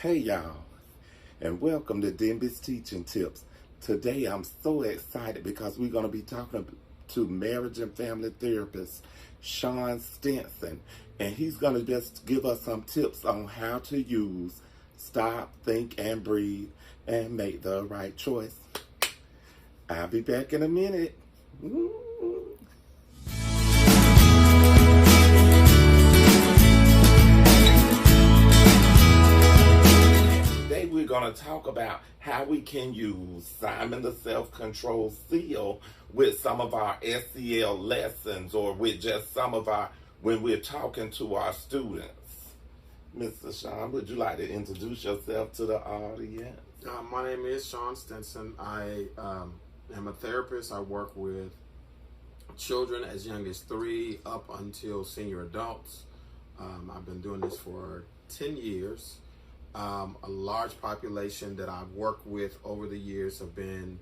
Hey y'all, and welcome to Denby's Teaching Tips. Today I'm so excited because we're going to be talking to marriage and family therapist Shawn Stinson, and he's going to just give us some tips on how to use stop, think, and breathe and make the right choice. I'll be back in a minute. We're going to talk about how we can use Simon the Self-Control Seal with some of our SEL lessons, or with just some of our, when we're talking to our students. Mr. Shawn, would you like to introduce yourself to the audience? My name is Shawn Stinson. I am a therapist. I work with children as young as 3 up until senior adults. I've been doing this for 10 years. A large population that I've worked with over the years have been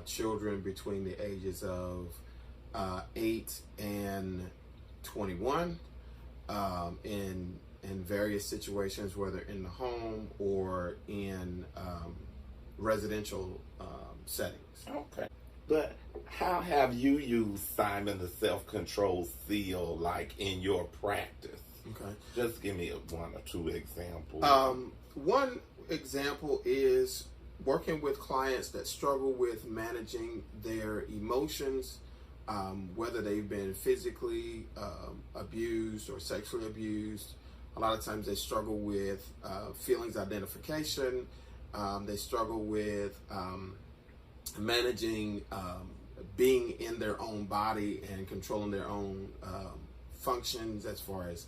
children between the ages of 8 and 21 in various situations, whether in the home or in residential settings. Okay. But how have you used Simon the Self-Control Seal, like in your practice? Okay. Just give me one or two examples. One example is working with clients that struggle with managing their emotions, whether they've been physically abused or sexually abused. A lot of times they struggle with feelings identification. They struggle with managing being in their own body and controlling their own functions, as far as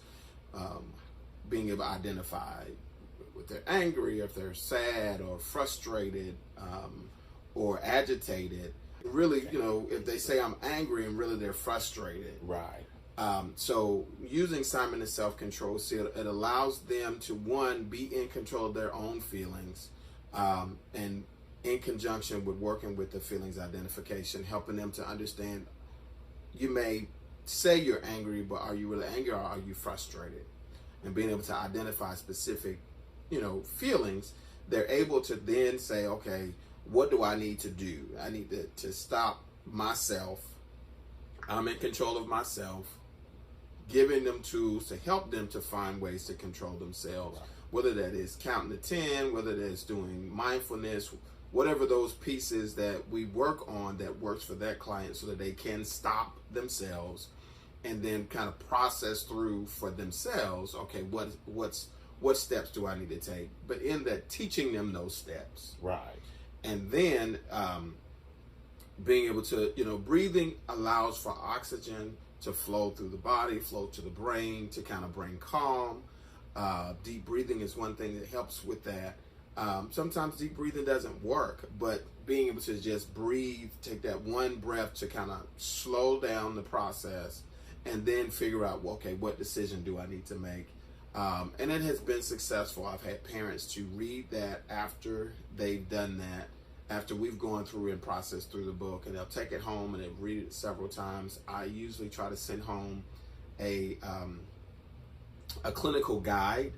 being able to identify if they're angry, if they're sad or frustrated or agitated. Really, if they say I'm angry and really they're frustrated. Right. So using Simon the Self-Control Seal, it allows them to, one, be in control of their own feelings, and in conjunction with working with the feelings identification, helping them to understand, you may say you're angry, but are you really angry or are you frustrated? And being able to identify specific, feelings, they're able to then say, okay, what do I need to do? I need to stop myself. I'm in control of myself. Giving them tools to help them to find ways to control themselves, whether that is counting to 10, whether that's doing mindfulness, whatever those pieces that we work on that works for that client, so that they can stop themselves and then kind of process through for themselves, okay, what steps do I need to take? But in that, teaching them those steps. Right. And then being able to, breathing allows for oxygen to flow through the body, flow to the brain, to kind of bring calm. Deep breathing is one thing that helps with that. Sometimes deep breathing doesn't work, but being able to just breathe, take that one breath to kind of slow down the process, and then figure out, okay, what decision do I need to make? And it has been successful. I've had parents to read that after they've done that, after we've gone through and processed through the book, and they'll take it home and they've read it several times. I usually try to send home a clinical guide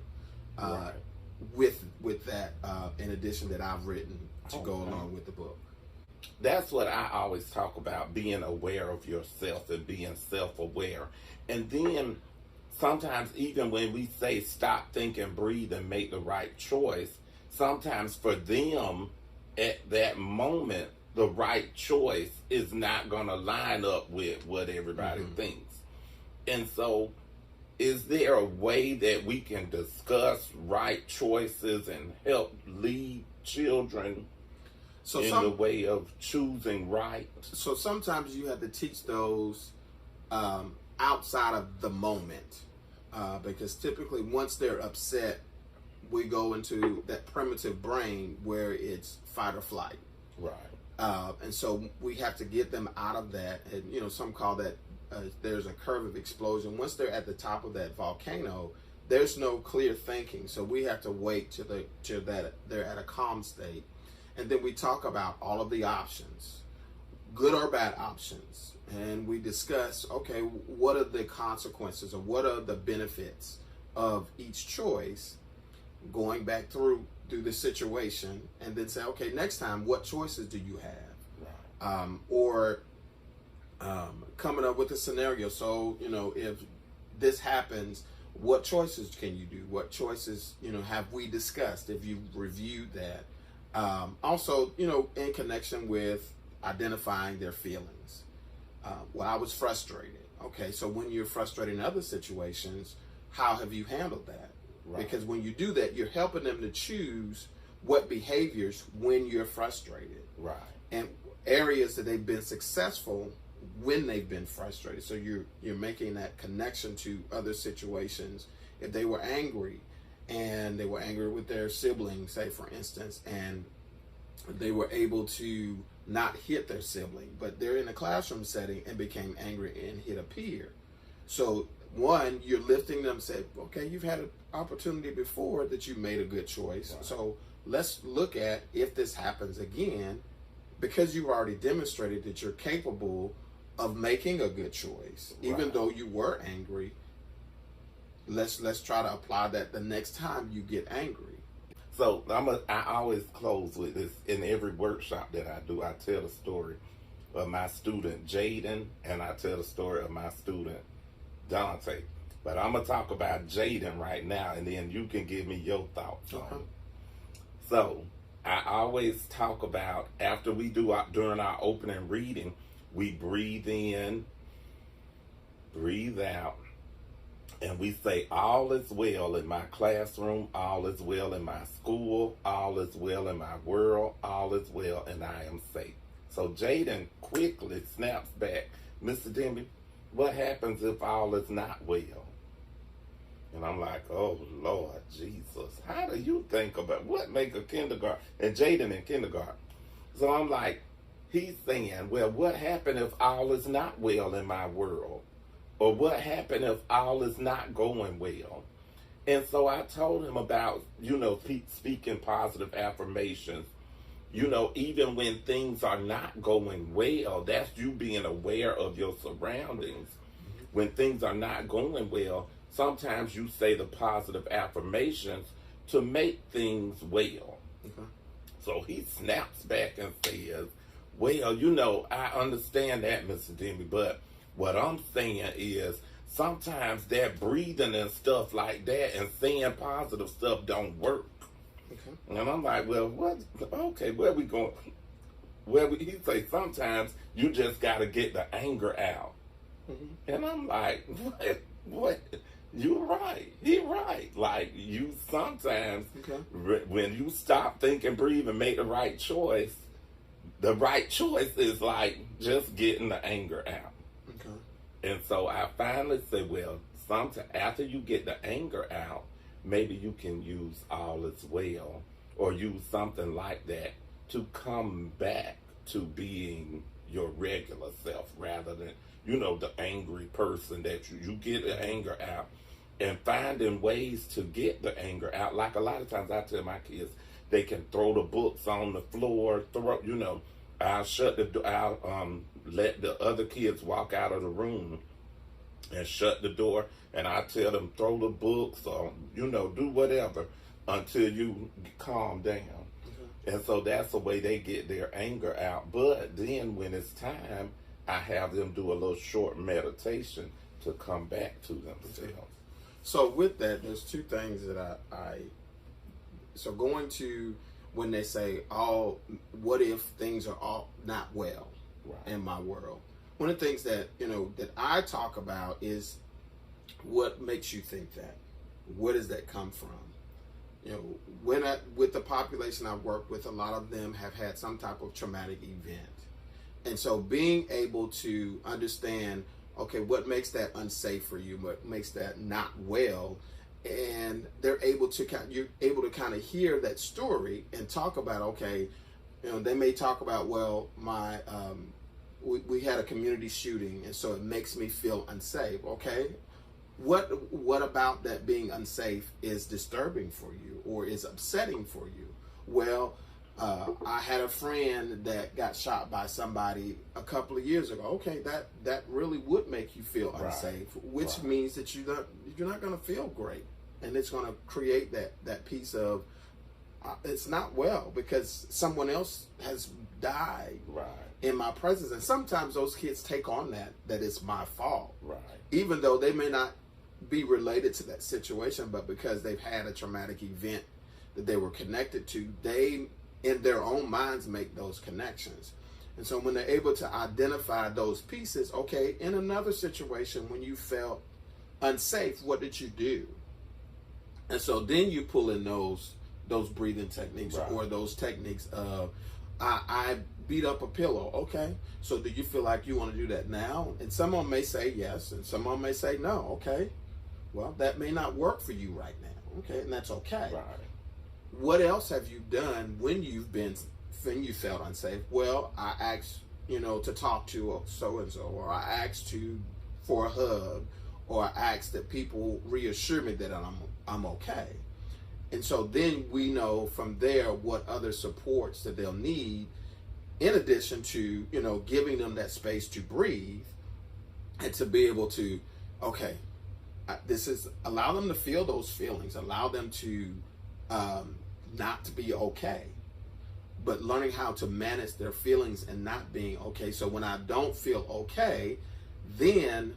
with that, in addition, that I've written to go along with the book. That's what I always talk about, being aware of yourself and being self-aware. And then sometimes, even when we say stop, think, and breathe and make the right choice, sometimes for them at that moment, the right choice is not going to line up with what everybody thinks. And so, is there a way that we can discuss right choices and help lead children in the way of choosing right? So sometimes you have to teach those outside of the moment, because typically once they're upset, we go into that primitive brain where it's fight or flight. Right. And so we have to get them out of that. And, some call that there's a curve of explosion. Once they're at the top of that volcano, there's no clear thinking. So we have to wait till that they're at a calm state. And then we talk about all of the options, good or bad options. And we discuss, okay, what are the consequences or what are the benefits of each choice? going back through the situation, and then say, okay, next time, what choices do you have? Right. Or coming up with a scenario. So, if this happens, what choices can you do? What choices, have we discussed? If you've reviewed that. Also, in connection with identifying their feelings. Well, I was frustrated. Okay, so when you're frustrated in other situations, how have you handled that? Right. Because when you do that, you're helping them to choose what behaviors when you're frustrated. Right. And areas that they've been successful when they've been frustrated. So you're making that connection to other situations. If they were angry and they were angry with their siblings, say for instance, and they were able to not hit their sibling, but they're in a classroom setting and became angry and hit a peer. So one, you're lifting them, say, okay, you've had an opportunity before that you made a good choice. Right. So let's look at if this happens again, because you've already demonstrated that you're capable of making a good choice. Right. Even though you were angry, let's try to apply that the next time you get angry. So I always close with this. In every workshop that I do, I tell the story of my student Jaden, and I tell the story of my student Dante. But I'm going to talk about Jaden right now, and then you can give me your thoughts on it. So I always talk about, after we do during our opening reading, we breathe in, breathe out, and we say, all is well in my classroom, all is well in my school, all is well in my world, all is well, and I am safe. So Jaden quickly snaps back, Mr. Demby, what happens if all is not well? And I'm like, oh, Lord Jesus, how do you think about what make a kindergarten? And Jaden in kindergarten. So I'm like, he's saying, well, what happened if all is not well in my world? Or what happened if all is not going well? And so I told him about, speaking positive affirmations. Even when things are not going well, that's you being aware of your surroundings. When things are not going well, sometimes you say the positive affirmations to make things well. Okay. So he snaps back and says, well, I understand that, Mr. Demby, but what I'm saying is sometimes that breathing and stuff like that and saying positive stuff don't work. Okay. And I'm like, well, what? Okay, where we going? He say sometimes you just got to get the anger out. Mm-hmm. And I'm like, what? You're right. He right. Like you sometimes, when you stop, think, and breathe and make the right choice is like just getting the anger out. And so I finally said, well, after you get the anger out, maybe you can use all is well or use something like that to come back to being your regular self rather than, the angry person that you get the anger out, and finding ways to get the anger out. Like a lot of times I tell my kids, they can throw the books on the floor, I'll shut the door, I'll let the other kids walk out of the room and shut the door, and I tell them throw the books or do whatever until you calm down. Mm-hmm. And so that's the way they get their anger out. But then when it's time, I have them do a little short meditation to come back to themselves. So with that, there's two things that so going to when they say, what if things are all not well in my world? One of the things that, that I talk about is what makes you think that? Where does that come from? With the population I've worked with, a lot of them have had some type of traumatic event. And so being able to understand, okay, what makes that unsafe for you? What makes that not well? And you're able to kind of hear that story and talk about, okay, they may talk about, well, my we had a community shooting, and so it makes me feel unsafe. Okay, what about that being unsafe is disturbing for you or is upsetting for you? Well, I had a friend that got shot by somebody a couple of years ago. Okay, that really would make you feel unsafe, which means that you're not going to feel great and it's going to create that piece of it's not well because someone else has died in my presence. And sometimes those kids take on that it's my fault, even though they may not be related to that situation, but because they've had a traumatic event that they were connected to, they in their own minds make those connections. And so when they're able to identify those pieces, okay, in another situation when you felt unsafe, what did you do? And so then you pull in those breathing techniques, or those techniques of I beat up a pillow. Okay, so do you feel like you want to do that now? And someone may say yes, and someone may say no. Okay, well, that may not work for you right now. Okay, and that's okay. What else have you done when you felt unsafe? Well, I asked, to talk to so and so, or I asked for a hug, or I asked that people reassure me that I'm okay. And so then we know from there what other supports that they'll need, in addition to, giving them that space to breathe and to be able to, okay, allow them to feel those feelings, allow them to not to be okay, but learning how to manage their feelings and not being okay. So when I don't feel okay, then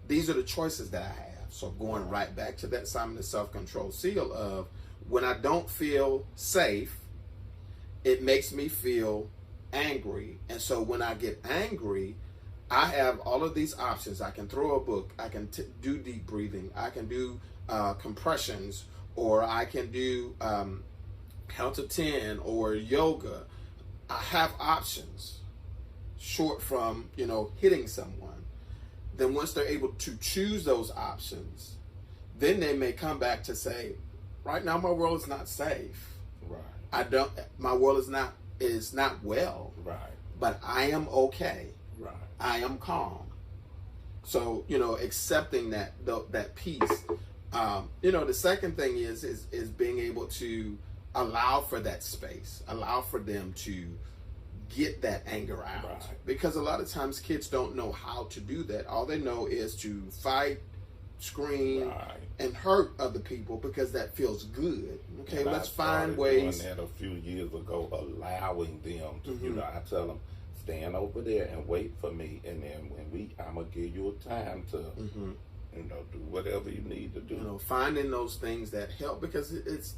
these are the choices that I have. So going right back to that Simon the Self-Control Seal of, when I don't feel safe, it makes me feel angry. And so when I get angry, I have all of these options. I can throw a book, I can do deep breathing, I can do compressions, or I can do count to 10 or yoga. I have options short from, hitting someone. Then once they're able to choose those options, then they may come back to say, right now my world is not safe. My world is not well. But I am okay. I am calm. So, accepting that piece. The second thing is being able to allow for that space, allow for them to get that anger out. Because a lot of times kids don't know how to do that. All they know is to fight, scream, and hurt other people because that feels good. Okay, let's find ways. Doing that a few years ago, allowing them to, I tell them, stand over there and wait for me, and then I'm gonna give you a time to, do whatever you need to do. Finding those things that help, because it's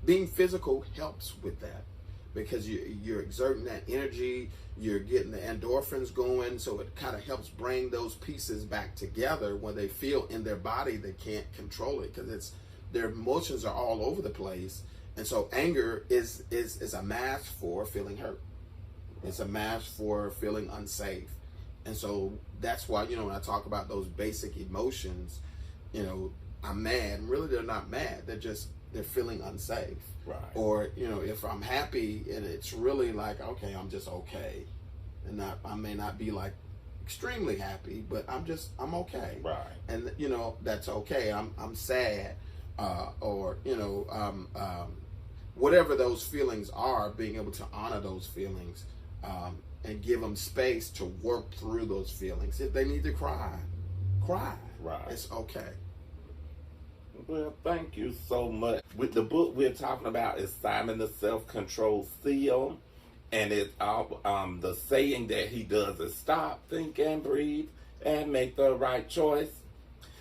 being physical helps with that. Because you're exerting that energy, you're getting the endorphins going, so it kind of helps bring those pieces back together when they feel in their body they can't control it, because their emotions are all over the place. And so anger is a mask for feeling hurt. It's a mask for feeling unsafe. And so that's why, when I talk about those basic emotions, I'm mad. Really, they're not mad. They're feeling unsafe. Or, if I'm happy and it's really like, okay, I'm just okay. And I may not be like extremely happy, but I'm okay. And, that's okay. I'm sad. Or, whatever those feelings are, being able to honor those feelings, and give them space to work through those feelings. If they need to cry. It's okay. Well, thank you so much. With the book we're talking about is Simon the Self-Control Seal, and it's the saying that he does is stop, think, and breathe, and make the right choice.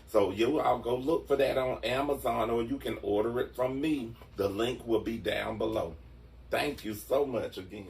So I'll go look for that on Amazon, or you can order it from me. The link will be down below. Thank you so much again.